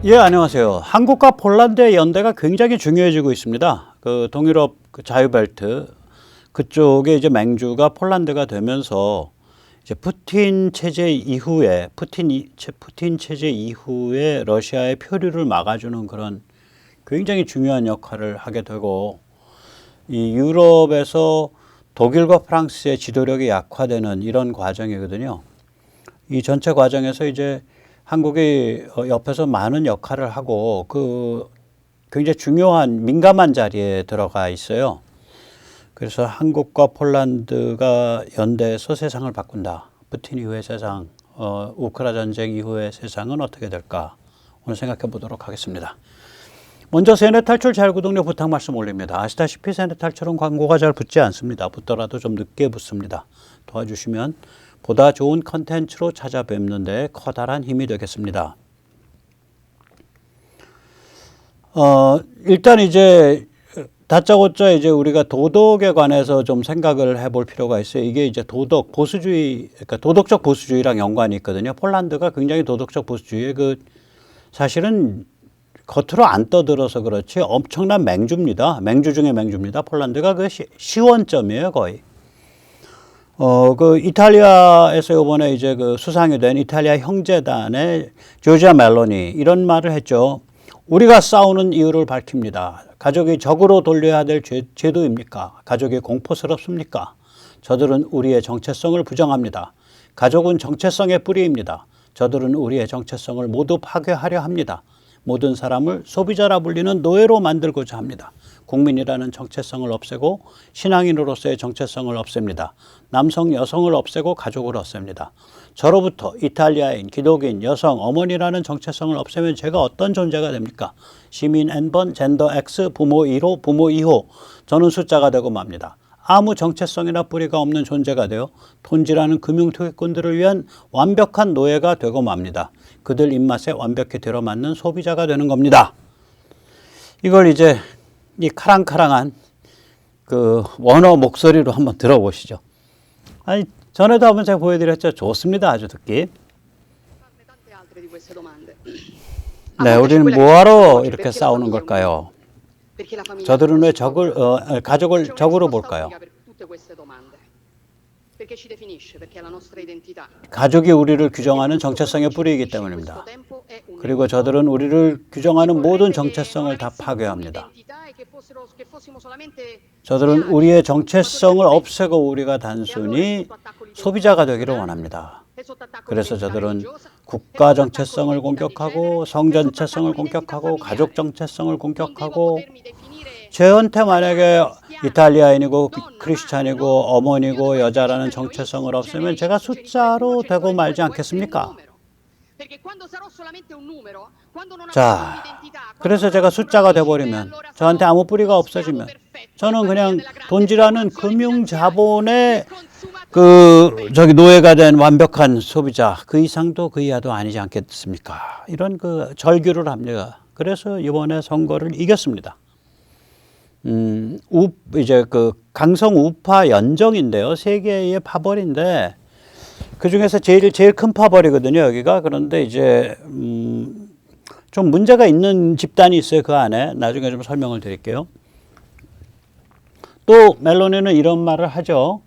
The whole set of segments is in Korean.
예, 안녕하세요. 한국과 폴란드의 연대가 굉장히 중요해지고 있습니다. 그 동유럽 그 자유벨트 그쪽에 이제 맹주가 폴란드가 되면서 이제 푸틴 체제 이후에 푸틴 체제 이후에 러시아의 표류를 막아주는 그런 굉장히 중요한 역할을 하게 되고, 이 유럽에서 독일과 프랑스의 지도력이 약화되는 이런 과정이거든요. 이 전체 과정에서 이제 한국이 옆에서 많은 역할을 하고 그 굉장히 중요한 민감한 자리에 들어가 있어요. 그래서 한국과 폴란드가 연대해서 세상을 바꾼다. 푸틴 이후의 세상, 우크라 전쟁 이후의 세상은 어떻게 될까? 오늘 생각해 보도록 하겠습니다. 먼저 세뇌 탈출 자율구독료 부탁 말씀 올립니다. 아시다시피 세뇌 탈출은 광고가 잘 붙지 않습니다. 붙더라도 좀 늦게 붙습니다. 도와주시면 보다 좋은 컨텐츠로 찾아뵙는 데 커다란 힘이 되겠습니다. 일단 이제 다짜고짜 이제 우리가 도덕에 관해서 좀 생각을 해볼 필요가 있어요. 이게 이제 도덕, 보수주의, 그러니까 도덕적 보수주의랑 연관이 있거든요. 폴란드가 굉장히 도덕적 보수주의에 사실은 겉으로 안 떠들어서 그렇지 엄청난 맹주입니다. 맹주 중에 맹주입니다. 폴란드가 그 시원점이에요, 거의. 그 이탈리아에서 이번에 이제 그 수상이 된 이탈리아 형제단의 조지아 멜로니 이런 말을 했죠. 우리가 싸우는 이유를 밝힙니다. 가족이 적으로 돌려야 될 제도입니까? 가족이 공포스럽습니까? 저들은 우리의 정체성을 부정합니다. 가족은 정체성의 뿌리입니다. 저들은 우리의 정체성을 모두 파괴하려 합니다. 모든 사람을 소비자라 불리는 노예로 만들고자 합니다. 국민이라는 정체성을 없애고 신앙인으로서의 정체성을 없앱니다. 남성, 여성을 없애고 가족을 없앱니다. 저로부터 이탈리아인, 기독인, 여성, 어머니라는 정체성을 없애면 제가 어떤 존재가 됩니까? 시민 N번, 젠더 X, 부모 1호, 부모 2호. 저는 숫자가 되고 맙니다. 아무 정체성이나 뿌리가 없는 존재가 되어 톤지라는 금융투기꾼들을 위한 완벽한 노예가 되고 맙니다. 그들 입맛에 완벽히 들어맞는 소비자가 되는 겁니다. 이걸 이제 이 카랑카랑한 그 원어 목소리로 한번 들어보시죠. 아니, 전에도 한번 제가 보여드렸죠. 좋습니다. 아주 듣기. 네, 우리는 뭐하러 이렇게 싸우는 걸까요? 저들은 왜 가족을 적으로 볼까요? 가족이 우리를 규정하는 정체성의 뿌리이기 때문입니다. 그리고 저들은 우리를 규정하는 모든 정체성을 다 파괴합니다. 저들은 우리의 정체성을 없애고 우리가 단순히 소비자가 되기를 원합니다. 그래서 저들은 국가 정체성을 공격하고 성 정체성을 공격하고 가족 정체성을 공격하고 저한테 만약에 이탈리아인이고 크리스찬이고 어머니고 여자라는 정체성을 없애면 제가 숫자로 되고 말지 않겠습니까? 자, 그래서 제가 숫자가 돼버리면 저한테 아무 뿌리가 없어지면 저는 그냥 돈지라는 금융자본의 노예가 된 완벽한 소비자, 그 이상도 그 이하도 아니지 않겠습니까? 이런 절규를 합니다. 그래서 이번에 선거를 이겼습니다. 이제 강성 우파 연정인데요. 세 개의 파벌인데 그 중에서 제일 큰 파벌이거든요, 여기가. 그런데 이제 좀 문제가 있는 집단이 있어요, 그 안에. 나중에 좀 설명을 드릴게요. 또 멜로니는 이런 말을 하죠.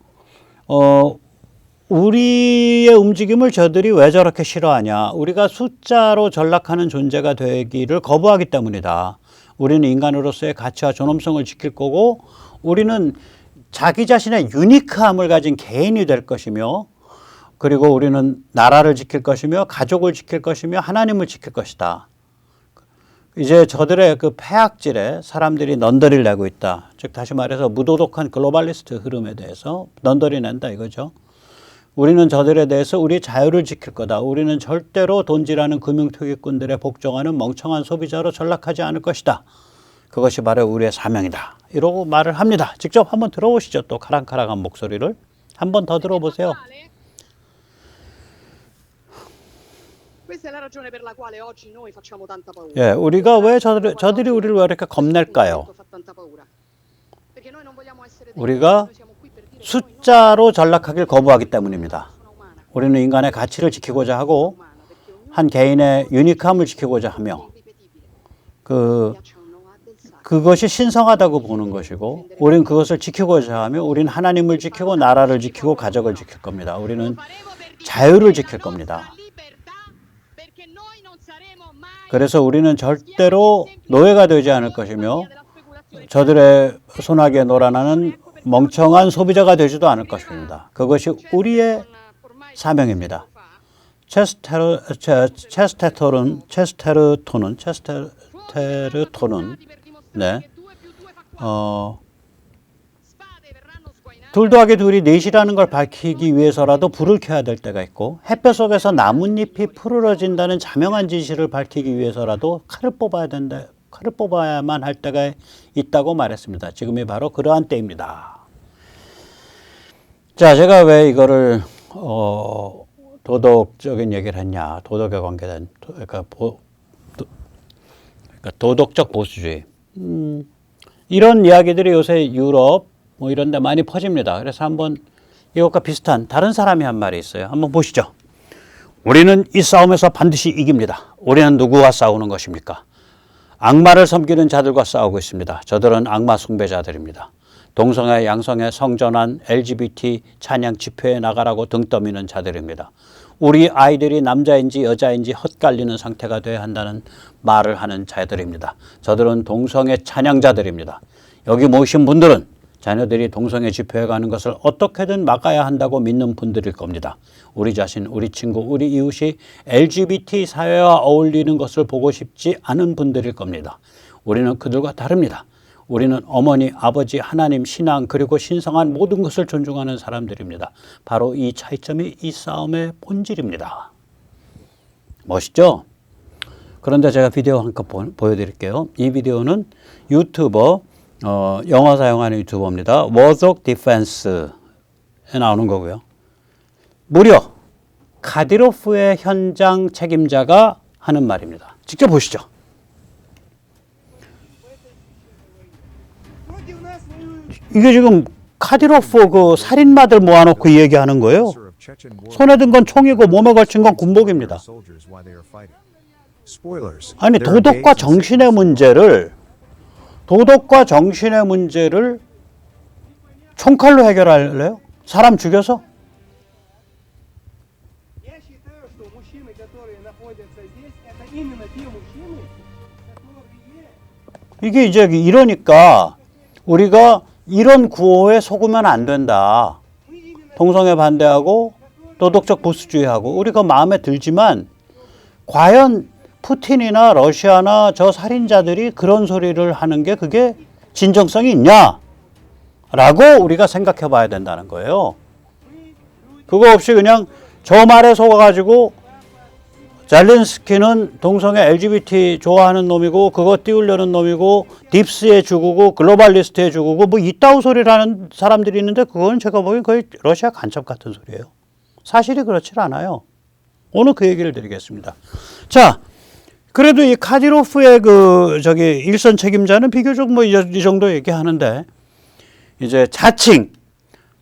우리의 움직임을 저들이 왜 저렇게 싫어하냐? 우리가 숫자로 전락하는 존재가 되기를 거부하기 때문이다. 우리는 인간으로서의 가치와 존엄성을 지킬 거고, 우리는 자기 자신의 유니크함을 가진 개인이 될 것이며, 그리고 우리는 나라를 지킬 것이며, 가족을 지킬 것이며, 하나님을 지킬 것이다. 이제 저들의 그 폐악질에 사람들이 넌더리를 내고 있다. 즉 다시 말해서 무도덕한 글로벌리스트 흐름에 대해서 넌더리 낸다 이거죠. 우리는 저들에 대해서 우리의 자유를 지킬 거다. 우리는 절대로 돈지라는 금융투기꾼들의 복종하는 멍청한 소비자로 전락하지 않을 것이다. 그것이 바로 우리의 사명이다. 이러고 말을 합니다. 직접 한번 들어보시죠. 또 카랑카랑한 목소리를. 한번 더 들어보세요. 예, 우리가 왜 저들이 우리를 왜 이렇게 겁낼까요? 우리가 숫자로 전락하길 거부하기 때문입니다. 우리는 인간의 가치를 지키고자 하고 한 개인의 유니크함을 지키고자 하며 그것이 신성하다고 보는 것이고, 우리는 그것을 지키고자 하면 우리는 하나님을 지키고 나라를 지키고 가족을 지킬 겁니다. 우리는 자유를 지킬 겁니다. 그래서 우리는 절대로 노예가 되지 않을 것이며 저들의 손아귀에 놀아나는 멍청한 소비자가 되지도 않을 것입니다. 그것이 우리의 사명입니다. 체스테르톤은 네. 둘 더하기 둘이 넷이라는 걸 밝히기 위해서라도 불을 켜야 될 때가 있고, 햇볕 속에서 나뭇잎이 푸르러진다는 자명한 진실을 밝히기 위해서라도 칼을 뽑아야만 할 때가 있다고 말했습니다. 지금이 바로 그러한 때입니다. 자, 제가 왜 이거를 도덕적인 얘기를 했냐, 도덕에 관계된 그러니까 도덕적 보수주의, 이런 이야기들이 요새 유럽 뭐 이런 데 많이 퍼집니다. 그래서 한번 이것과 비슷한 다른 사람이 한 말이 있어요. 한번 보시죠. 우리는 이 싸움에서 반드시 이깁니다. 우리는 누구와 싸우는 것입니까? 악마를 섬기는 자들과 싸우고 있습니다. 저들은 악마 숭배자들입니다. 동성애, 양성애, 성전환, LGBT 찬양 집회에 나가라고 등 떠미는 자들입니다. 우리 아이들이 남자인지 여자인지 헛갈리는 상태가 돼야 한다는 말을 하는 자들입니다. 저들은 동성애 찬양자들입니다. 여기 모이신 분들은 자녀들이 동성애 집회에 가는 것을 어떻게든 막아야 한다고 믿는 분들일 겁니다. 우리 자신, 우리 친구, 우리 이웃이 LGBT 사회와 어울리는 것을 보고 싶지 않은 분들일 겁니다. 우리는 그들과 다릅니다. 우리는 어머니, 아버지, 하나님, 신앙 그리고 신성한 모든 것을 존중하는 사람들입니다. 바로 이 차이점이 이 싸움의 본질입니다. 멋있죠? 그런데 제가 비디오 한 컷 보여드릴게요. 이 비디오는 유튜버 영어 사용하는 유튜버입니다. Words of Defense에 나오는 거고요. 무려 카디로프의 현장 책임자가 하는 말입니다. 직접 보시죠. 이게 지금 카디로프 그 살인마들 모아놓고 얘기하는 거예요. 손에 든 건 총이고 몸에 걸친 건 군복입니다. 아니 도덕과 정신의 문제를 총칼로 해결할래요? 사람 죽여서? 이게 이제 이러니까 우리가 이런 구호에 속으면 안 된다. 동성애 반대하고 도덕적 보수주의하고 우리가 마음에 들지만 과연 푸틴이나 러시아나 저 살인자들이 그런 소리를 하는 게 그게 진정성이 있냐? 라고 우리가 생각해 봐야 된다는 거예요. 그거 없이 그냥 저 말에 속아가지고 잘린스키는 동성애 LGBT 좋아하는 놈이고 그거 띄우려는 놈이고 딥스의 주구고 글로벌리스트의 주구고 뭐 이따구 소리를 하는 사람들이 있는데 그건 제가 보기엔 거의 러시아 간첩 같은 소리예요. 사실이 그렇지 않아요. 오늘 그 얘기를 드리겠습니다. 자, 그래도 이 카디로프의 일선 책임자는 비교적 뭐 이 정도 얘기하는데 이제 자칭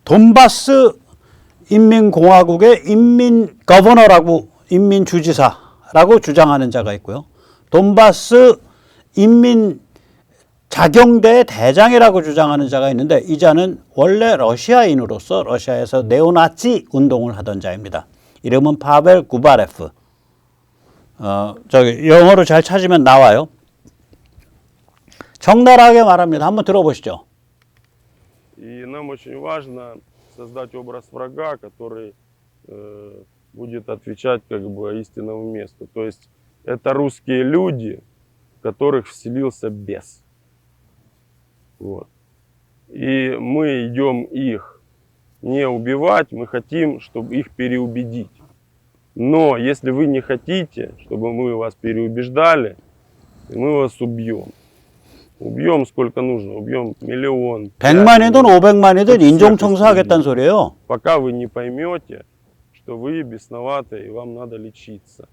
돈바스 인민공화국의 인민 거버너라고 인민주지사라고 주장하는 자가 있고요. 돈바스 인민 자경대의 대장이라고 주장하는 자가 있는데 이 자는 원래 러시아인으로서 러시아에서 네오나치 운동을 하던 자입니다. 이름은 파벨 구바레프. 영어로 잘 찾으면 나와요. 적나라하게 말합니다. 한번 들어보시죠. И нам очень важно создать образ врага, который будет отвечать как бы истинному месту. То есть это русские люди, в которых вселился бес. Вот. И мы идем их не убивать, мы хотим, чтобы их переубедить. Но если вы не хотите, чтобы мы вас переубеждали, мы вас убьем. убьем сколько нужно, убьем 1,000,000. 100만이든 500만이든 인종청소하겠다는 소리예요. Пока вы не поймете, что вы бесноватые и вам надо лечиться.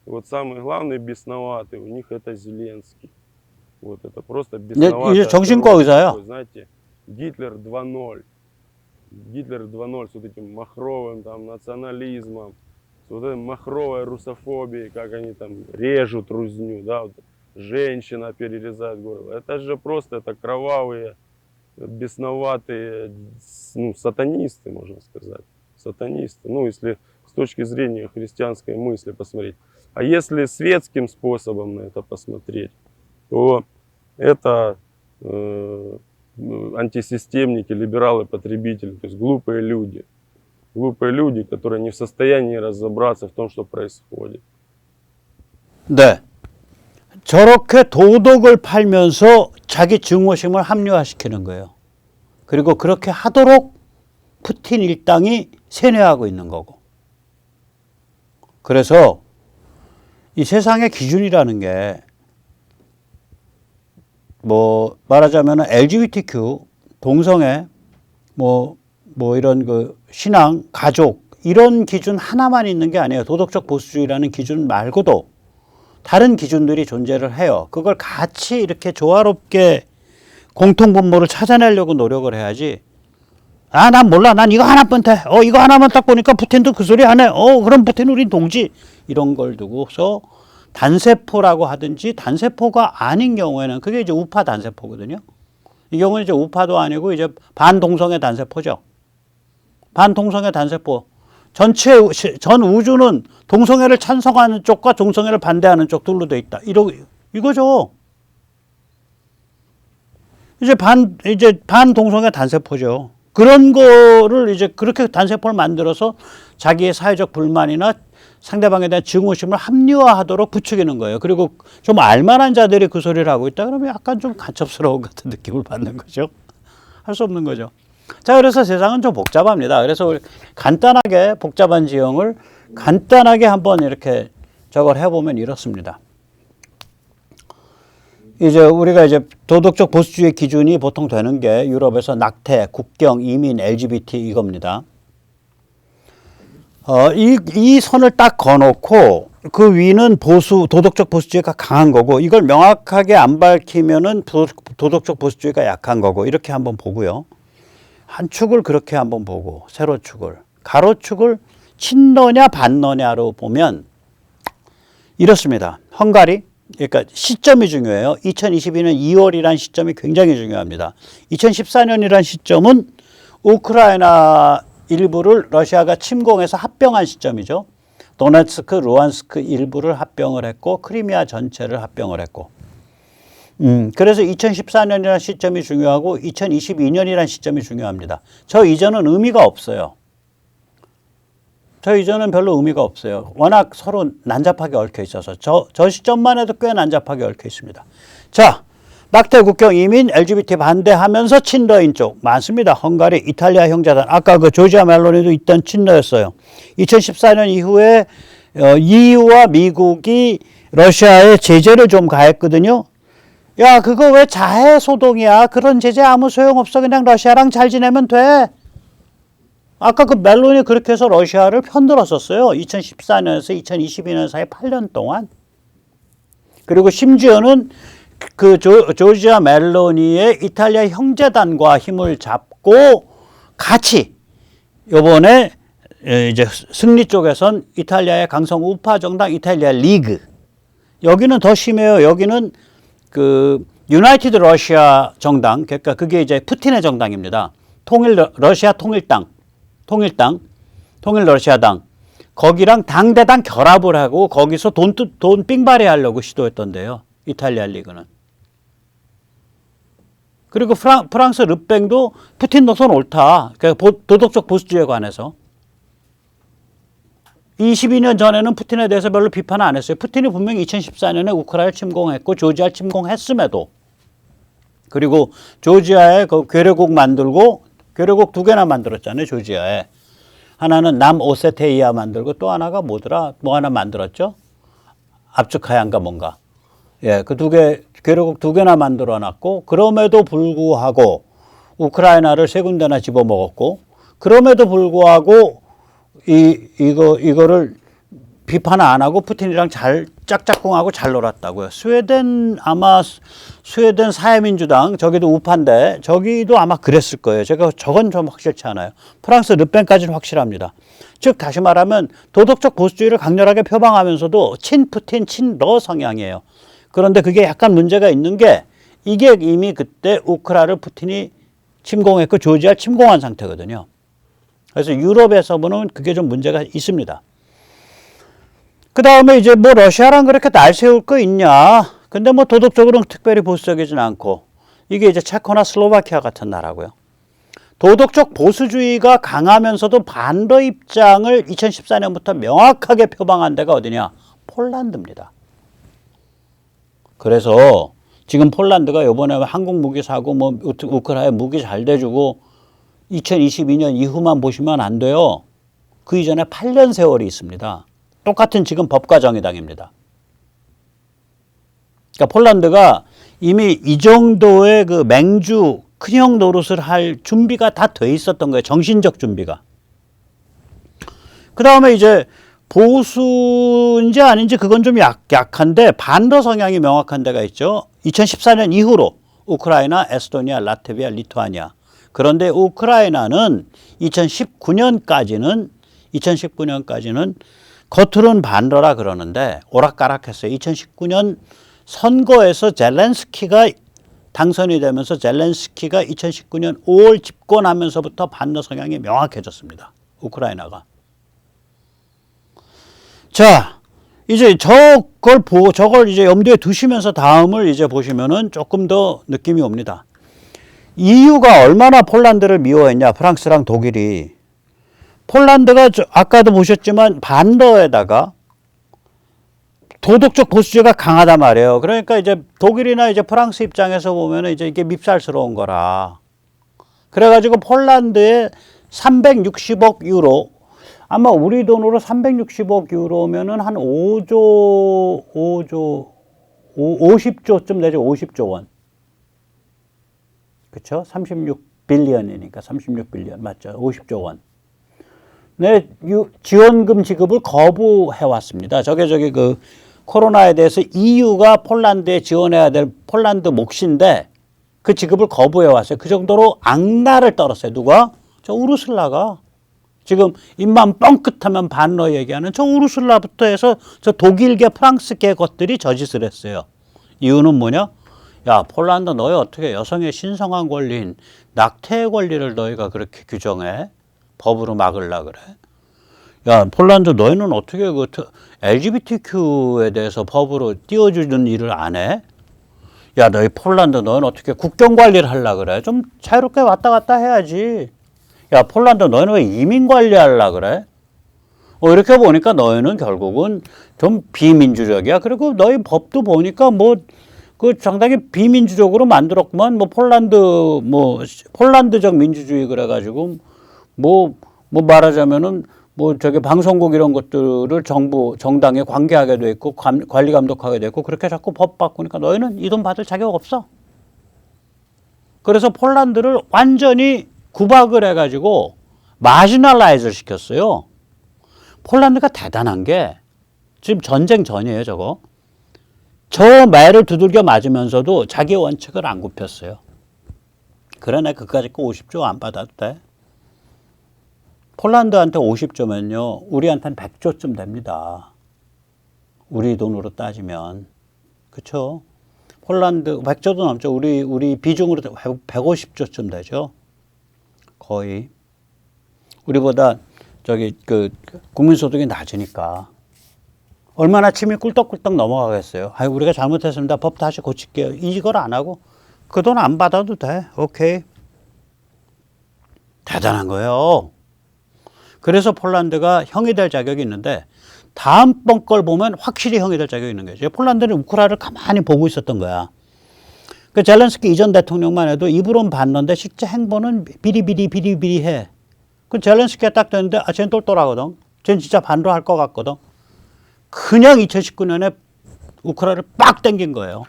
И вот самый главный бесноватый у них это Зеленский. Вот это просто бесноватый. 이제 정신과 의사야. Знаете, Гитлер 2.0. Гитлер 2.0 с вот этим махровым там национализмом, с вот этой махровой русофобией, как они там режут рузню, да, вот женщина перерезает горло. Это же просто это кровавые, бесноватые, ну, сатанисты, можно сказать. Сатанисты. Ну, если с точки зрения христианской мысли посмотреть. А если светским способом на это посмотреть, то это антисистемники, либералы, потребители, то есть глупые люди. Глупые люди, которые не в состоянии разобраться в том, что происходит. 네. 저렇게 도덕을 팔면서 자기 증오심을 합리화시키는 거예요. 그리고 그렇게 하도록 푸틴 일당이 세뇌하고 있는 거고. 그래서 이 세상의 기준이라는 게 뭐 말하자면 LGBTQ, 동성애, 뭐 이런 그 신앙, 가족 이런 기준 하나만 있는 게 아니에요. 도덕적 보수주의라는 기준 말고도 다른 기준들이 존재를 해요. 그걸 같이 이렇게 조화롭게 공통분모를 찾아내려고 노력을 해야지. 아, 난 몰라. 난 이거 하나만 돼. 이거 하나만 딱 보니까 푸틴도 그 소리 안 해. 그럼 푸틴 우린 동지. 이런 걸 두고서 단세포라고 하든지 단세포가 아닌 경우에는 그게 이제 우파 단세포거든요. 이 경우는 이제 우파도 아니고 이제 반동성애 단세포죠. 반동성애 단세포. 전 우주는 동성애를 찬성하는 쪽과 동성애를 반대하는 쪽 둘로 돼 있다. 이거죠. 이제 반동성애 단세포죠. 그런 거를 이제 그렇게 단세포를 만들어서 자기의 사회적 불만이나 상대방에 대한 증오심을 합리화하도록 부추기는 거예요. 그리고 좀 알만한 자들이 그 소리를 하고 있다 그러면 약간 좀 간첩스러운 같은 느낌을 받는 거죠. 할 수 없는 거죠. 자, 그래서 세상은 좀 복잡합니다. 그래서 우리 간단하게 복잡한 지형을 간단하게 한번 이렇게 저걸 해보면 이렇습니다. 이제 우리가 이제 도덕적 보수주의 기준이 보통 되는 게 유럽에서 낙태, 국경, 이민, LGBT 이겁니다. 이 선을 딱 거놓고 그 위는 도덕적 보수주의가 강한 거고 이걸 명확하게 안 밝히면은 도덕적 보수주의가 약한 거고 이렇게 한번 보고요. 한 축을 그렇게 한번 보고 세로축을 가로축을 친러냐 반러냐로 보면 이렇습니다. 헝가리 그러니까 시점이 중요해요. 2022년 2월이라는 시점이 굉장히 중요합니다. 2014년이라는 시점은 우크라이나 일부를 러시아가 침공해서 합병한 시점이죠. 도네츠크, 루안스크 일부를 합병을 했고 크리미아 전체를 합병을 했고 그래서 2014년이라는 시점이 중요하고 2022년이라는 시점이 중요합니다. 저 이전은 의미가 없어요. 저 이전은 별로 의미가 없어요. 워낙 서로 난잡하게 얽혀 있어서 저 시점만 해도 꽤 난잡하게 얽혀 있습니다. 자, 낙태, 국경, 이민, LGBT 반대하면서 친러인 쪽 많습니다. 헝가리, 이탈리아 형제단. 아까 그 조지아 멜로니도 있던 친러였어요. 2014년 이후에 EU와 미국이 러시아에 제재를 좀 가했거든요. 야, 그거 왜 자해 소동이야? 그런 제재 아무 소용없어. 그냥 러시아랑 잘 지내면 돼. 아까 그 멜로니 그렇게 해서 러시아를 편들었었어요. 2014년에서 2022년 사이 8년 동안. 그리고 심지어는 그 조지아 멜로니의 이탈리아 형제단과 힘을 잡고 같이 요번에 이제 승리 쪽에선 이탈리아의 강성 우파 정당 이탈리아 리그. 여기는 더 심해요. 여기는 그 유나이티드 러시아 정당, 그러니까 그게 이제 푸틴의 정당입니다. 러시아 통일 러시아당. 거기랑 당대당 결합을 하고 거기서 돈 삥바리 하려고 시도했던데요. 이탈리아 리그는. 그리고 프랑스 르팽도 푸틴 노선 옳다. 그러니까 도덕적 보수주의에 관해서. 22년 전에는 푸틴에 대해서 별로 비판을 안 했어요. 푸틴이 분명히 2014년에 우크라이나를 침공했고 조지아를 침공했음에도 그리고 조지아에 그 괴뢰국 만들고 괴뢰국 2개나 만들었잖아요. 조지아에. 하나는 남오세티아 만들고 또 하나가 뭐더라? 뭐 하나 만들었죠? 압축하얀가 뭔가. 예, 그 괴뢰국 2개나 만들어 놨고 그럼에도 불구하고 우크라이나를 3군데나 집어먹었고 그럼에도 불구하고 이거를 비판 안 하고 푸틴이랑 잘 짝짝꿍하고 잘 놀았다고요. 스웨덴 사회민주당 저기도 우파인데 저기도 아마 그랬을 거예요. 제가 저건 좀 확실치 않아요. 프랑스 르팽까지는 확실합니다. 즉 다시 말하면 도덕적 보수주의를 강렬하게 표방하면서도 친푸틴 친러 성향이에요. 그런데 그게 약간 문제가 있는 게 이게 이미 그때 우크라를 푸틴이 침공했고 조지아를 침공한 상태거든요. 그래서 유럽에서 보면 그게 좀 문제가 있습니다. 그 다음에 이제 뭐 러시아랑 그렇게 날 세울 거 있냐. 근데 뭐 도덕적으로는 특별히 보수적이진 않고 이게 이제 체코나 슬로바키아 같은 나라고요. 도덕적 보수주의가 강하면서도 반대 입장을 2014년부터 명확하게 표방한 데가 어디냐? 폴란드입니다. 그래서 지금 폴란드가 이번에 한국 무기 사고 뭐 우크라이나 무기 잘 대주고 2022년 이후만 보시면 안 돼요. 그 이전에 8년 세월이 있습니다. 똑같은 지금 법과 정의당입니다. 그러니까 폴란드가 이미 이 정도의 그 맹주 큰형 노릇을 할 준비가 다 돼 있었던 거예요. 정신적 준비가. 그 다음에 이제 보수인지 아닌지 그건 좀 약한데 반러 성향이 명확한 데가 있죠. 2014년 이후로 우크라이나, 에스토니아, 라트비아, 리투아니아. 그런데 우크라이나는 2019년까지는 겉으로는 반러라 그러는데 오락가락했어요. 2019년 선거에서 젤렌스키가 당선이 되면서 젤렌스키가 2019년 5월 집권하면서부터 반러 성향이 명확해졌습니다. 우크라이나가. 자, 이제 저걸 이제 염두에 두시면서 다음을 이제 보시면은 조금 더 느낌이 옵니다. EU가 얼마나 폴란드를 미워했냐, 프랑스랑 독일이. 폴란드가 아까도 보셨지만 반러에다가 도덕적 보수주의가 강하단 말이에요. 그러니까 이제 독일이나 이제 프랑스 입장에서 보면은 이제 이게 밉살스러운 거라. 그래가지고 폴란드에 360억 유로, 아마 우리 돈으로 360억 유로면은 한 50조쯤 되죠. 50조 원. 그쵸? 36빌리언이니까 36빌리언 맞죠? 50조 원. 네, 지원금 지급을 거부해 왔습니다. 저게 그 코로나에 대해서 EU가 폴란드에 지원해야 될 폴란드 몫인데 그 지급을 거부해 왔어요. 그 정도로 악랄을 떨었어요. 누가? 저 우르슬라가. 지금 입만 뻥끗하면 반러 얘기하는 저 우르슬라부터 해서 저 독일계 프랑스계 것들이 저짓을 했어요. 이유는 뭐냐? 야, 폴란드 너희 어떻게 여성의 신성한 권리인 낙태의 권리를 너희가 그렇게 규정해? 법으로 막으려 그래? 야, 폴란드 너희는 어떻게 그 LGBTQ에 대해서 법으로 띄워주는 일을 안 해? 야, 너희 폴란드 너희는 어떻게 국경 관리를 하려 그래? 좀 자유롭게 왔다 갔다 해야지. 야, 폴란드 너희는 왜 이민 관리하려 그래? 이렇게 보니까 너희는 결국은 좀 비민주적이야. 그리고 너희 법도 보니까 뭐 그 상당히 비민주적으로 만들었구만. 폴란드적 민주주의 그래가지고 말하자면은 저기 방송국 이런 것들을 정당에 관계하게 돼 있고 관리 감독하게 돼 있고 그렇게 자꾸 법 바꾸니까 너희는 이 돈 받을 자격 없어. 그래서 폴란드를 완전히 구박을 해가지고 마지널라이즈를 시켰어요. 폴란드가 대단한 게 지금 전쟁 전이에요, 저거. 저 말을 두들겨 맞으면서도 자기 원칙을 안 굽혔어요. 그래, 내가 그까짓 거 50조 안 받아도 돼. 폴란드한테 50조면요, 우리한테는 100조쯤 됩니다. 우리 돈으로 따지면. 그쵸? 폴란드 100조도 넘죠. 우리 비중으로 150조쯤 되죠. 거의. 우리보다 국민소득이 낮으니까. 얼마나 침이 꿀떡꿀떡 넘어가겠어요. 우리가 잘못했습니다. 법 다시 고칠게요. 이걸 안 하고 그 돈 안 받아도 돼. 오케이. 대단한 거예요. 그래서 폴란드가 형이 될 자격이 있는데 다음번 걸 보면 확실히 형이 될 자격이 있는 거죠. 폴란드는 우크라이나를 가만히 보고 있었던 거야. 그 젤렌스키 이전 대통령만 해도 입으로는 반러인데 실제 행보는 비리비리해. 그 젤렌스키가 딱 됐는데 쟤는 똘똘하거든. 쟤는 진짜 반러할 것 같거든. 그냥 2019년에 우크라이나를 빡 당긴 거예요.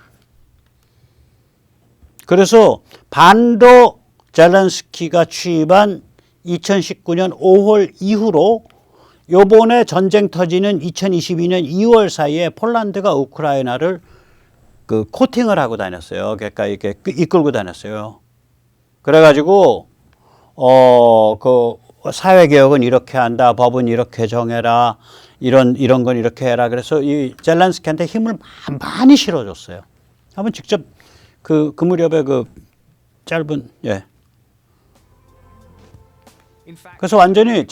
그래서 반러 젤렌스키가 취임한 2019년 5월 이후로 요번에 전쟁 터지는 2022년 2월 사이에 폴란드가 우크라이나를 그 코팅을 하고 다녔어요. 그러니까 이렇게 이끌고 다녔어요. 그래가지고 사회 개혁은 이렇게 한다, 법은 이렇게 정해라, 이런 건 이렇게 해라. 그래서 이 젤렌스키한테 힘을 많이 실어줬어요. 한번 직접 그 무렵에 그 짧은 예. 그래서 완전히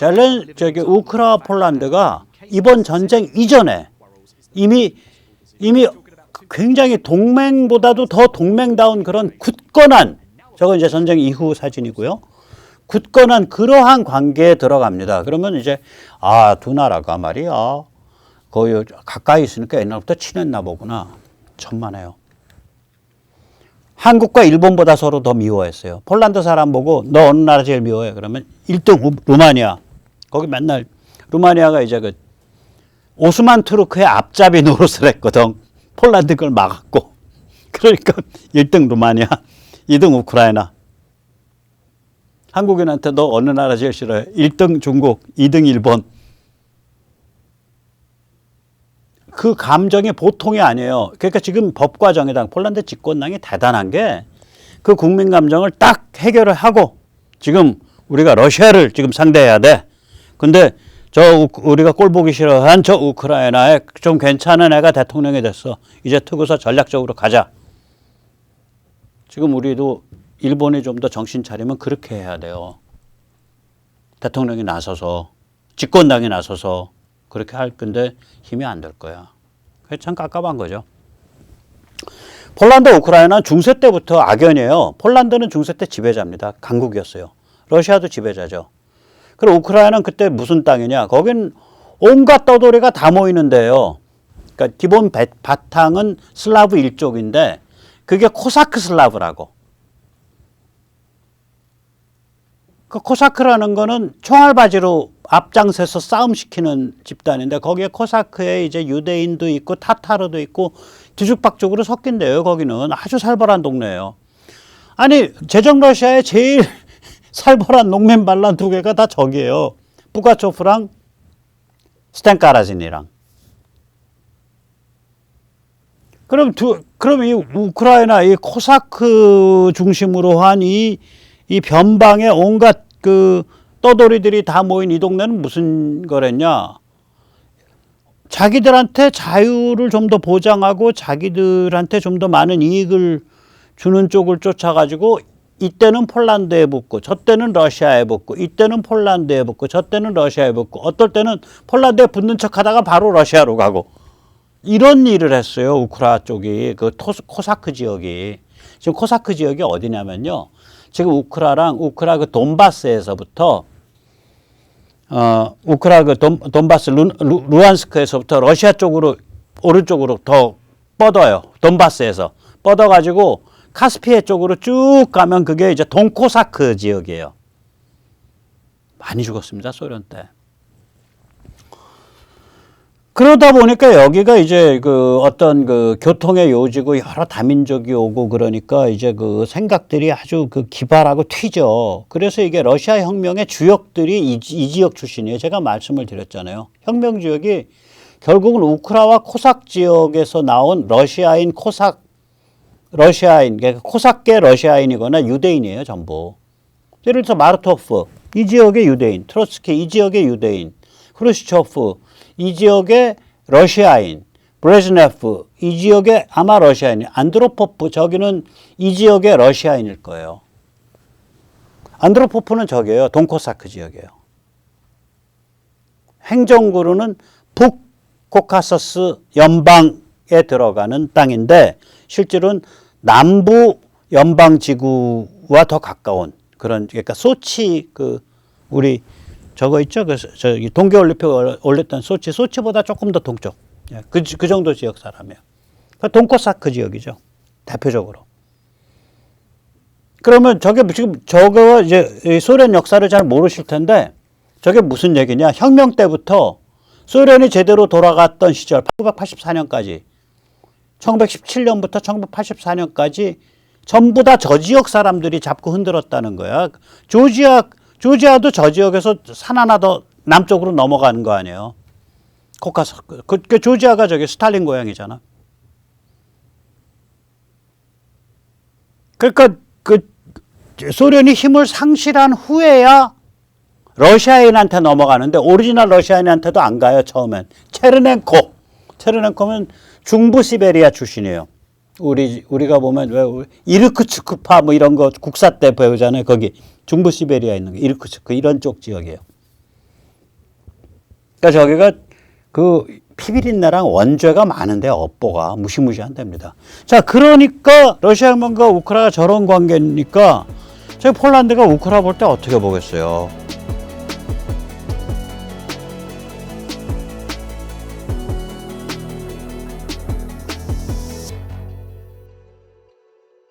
우크라 폴란드가 이번 전쟁 이전에 이미 굉장히 동맹보다도 더 동맹다운 그런 굳건한, 저건 이제 전쟁 이후 사진이고요. 굳건한 그러한 관계에 들어갑니다. 그러면 이제 두 나라가 말이야 거의 가까이 있으니까 옛날부터 친했나 보구나. 천만에요. 한국과 일본보다 서로 더 미워했어요. 폴란드 사람 보고 너 어느 나라 제일 미워해? 그러면 1등 루마니아. 거기 맨날 루마니아가 이제 그 오스만 투르크의 앞잡이 노릇을 했거든. 폴란드 그걸 막았고. 그러니까 1등 루마니아, 2등 우크라이나. 한국인한테 너 어느 나라 제일 싫어해? 1등 중국, 2등 일본. 그 감정이 보통이 아니에요. 그러니까 지금 법과 정의당, 폴란드 집권당이 대단한 게 그 국민 감정을 딱 해결을 하고 지금 우리가 러시아를 지금 상대해야 돼. 근데 우리가 꼴 보기 싫어한 저 우크라이나에 좀 괜찮은 애가 대통령이 됐어. 이제 투구서 전략적으로 가자. 지금 우리도 일본이 좀 더 정신 차리면 그렇게 해야 돼요. 대통령이 나서서, 집권당이 나서서 그렇게 할 건데 힘이 안 될 거야. 그게 참 깝깝한 거죠. 폴란드, 우크라이나는 중세 때부터 악연이에요. 폴란드는 중세 때 지배자입니다. 강국이었어요. 러시아도 지배자죠. 그리고 우크라이나는 그때 무슨 땅이냐? 거긴 온갖 떠돌이가 다 모이는 데예요. 그러니까 기본 바탕은 슬라브 일족인데 그게 코사크 슬라브라고. 그 코사크라는 거는 총알바지로 앞장서서 싸움시키는 집단인데 거기에 코사크에 이제 유대인도 있고 타타르도 있고 뒤죽박죽으로 섞인대요. 거기는 아주 살벌한 동네예요. 아니 제정 러시아의 제일 살벌한 농민 반란 두 개가 다 저기예요. 부가초프랑 스탠카라진이랑. 그럼 이 우크라이나 이 코사크 중심으로 한 이 변방에 온갖 그 떠돌이들이 다 모인 이 동네는 무슨 거랬냐? 자기들한테 자유를 좀 더 보장하고 자기들한테 좀 더 많은 이익을 주는 쪽을 쫓아가지고 이때는 폴란드에 붙고 저때는 러시아에 붙고 이때는 폴란드에 붙고 저때는 러시아에 붙고 어떨 때는 폴란드에 붙는 척하다가 바로 러시아로 가고 이런 일을 했어요. 우크라 쪽이 그 코사크 지역이. 지금 코사크 지역이 어디냐면요. 지금 우크라 그 돈바스에서부터 우크라 그 돈바스 루안스크에서부터 러시아 쪽으로 오른쪽으로 더 뻗어요. 돈바스에서 뻗어가지고 카스피해 쪽으로 쭉 가면 그게 이제 동코사크 지역이에요. 많이 죽었습니다. 소련 때. 그러다 보니까 여기가 이제 그 어떤 그 교통의 요지고 여러 다민족이 오고 그러니까 이제 그 생각들이 아주 그 기발하고 튀죠. 그래서 이게 러시아 혁명의 주역들이 이 지역 출신이에요. 제가 말씀을 드렸잖아요. 혁명 지역이 결국은 우크라와 코삭 지역에서 나온 러시아인, 그러니까 코삭계 러시아인이거나 유대인이에요, 전부. 예를 들어서 마르토프, 이 지역의 유대인, 트로츠키, 이 지역의 유대인, 크루시초프, 이 지역의 러시아인, 브레즈네프, 이 지역의 아마 러시아인, 안드로포프, 저기는 이 지역의 러시아인일 거예요. 안드로포프는 저기예요. 동코사크 지역이에요. 행정구로는 북코카서스 연방에 들어가는 땅인데 실제로는 남부 연방지구와 더 가까운 그런, 그러니까 소치 우리 저거 있죠? 저기 동계올림픽 올렸던 소치보다 조금 더 동쪽. 그 정도 지역 사람이에요. 동코사크 지역이죠. 대표적으로. 그러면 저게 지금 저거 이제 소련 역사를 잘 모르실 텐데 저게 무슨 얘기냐? 혁명 때부터 소련이 제대로 돌아갔던 시절 1984년까지 1917년부터 1984년까지 전부 다 저 지역 사람들이 잡고 흔들었다는 거야. 조지아도 저 지역에서 산 하나 더 남쪽으로 넘어가는 거 아니에요. 코카서스. 그 조지아가 저기 스탈린 고향이잖아. 그러니까 그 소련이 힘을 상실한 후에야 러시아인한테 넘어가는데 오리지널 러시아인한테도 안 가요. 처음엔 체르넨코는 중부 시베리아 출신이에요. 우리가 보면 왜 이르크츠크파 뭐 이런 거 국사 때 배우잖아요. 거기 중부 시베리아 있는 게 이르크츠크 이런 쪽 지역이에요. 그러니까 저기가 그 피비린내랑 원죄가 많은데 업보가 무시무시한답니다. 자, 그러니까 러시아 혁명과 우크라이나가 저런 관계니까 저희 폴란드가 우크라이나 볼 때 어떻게 보겠어요?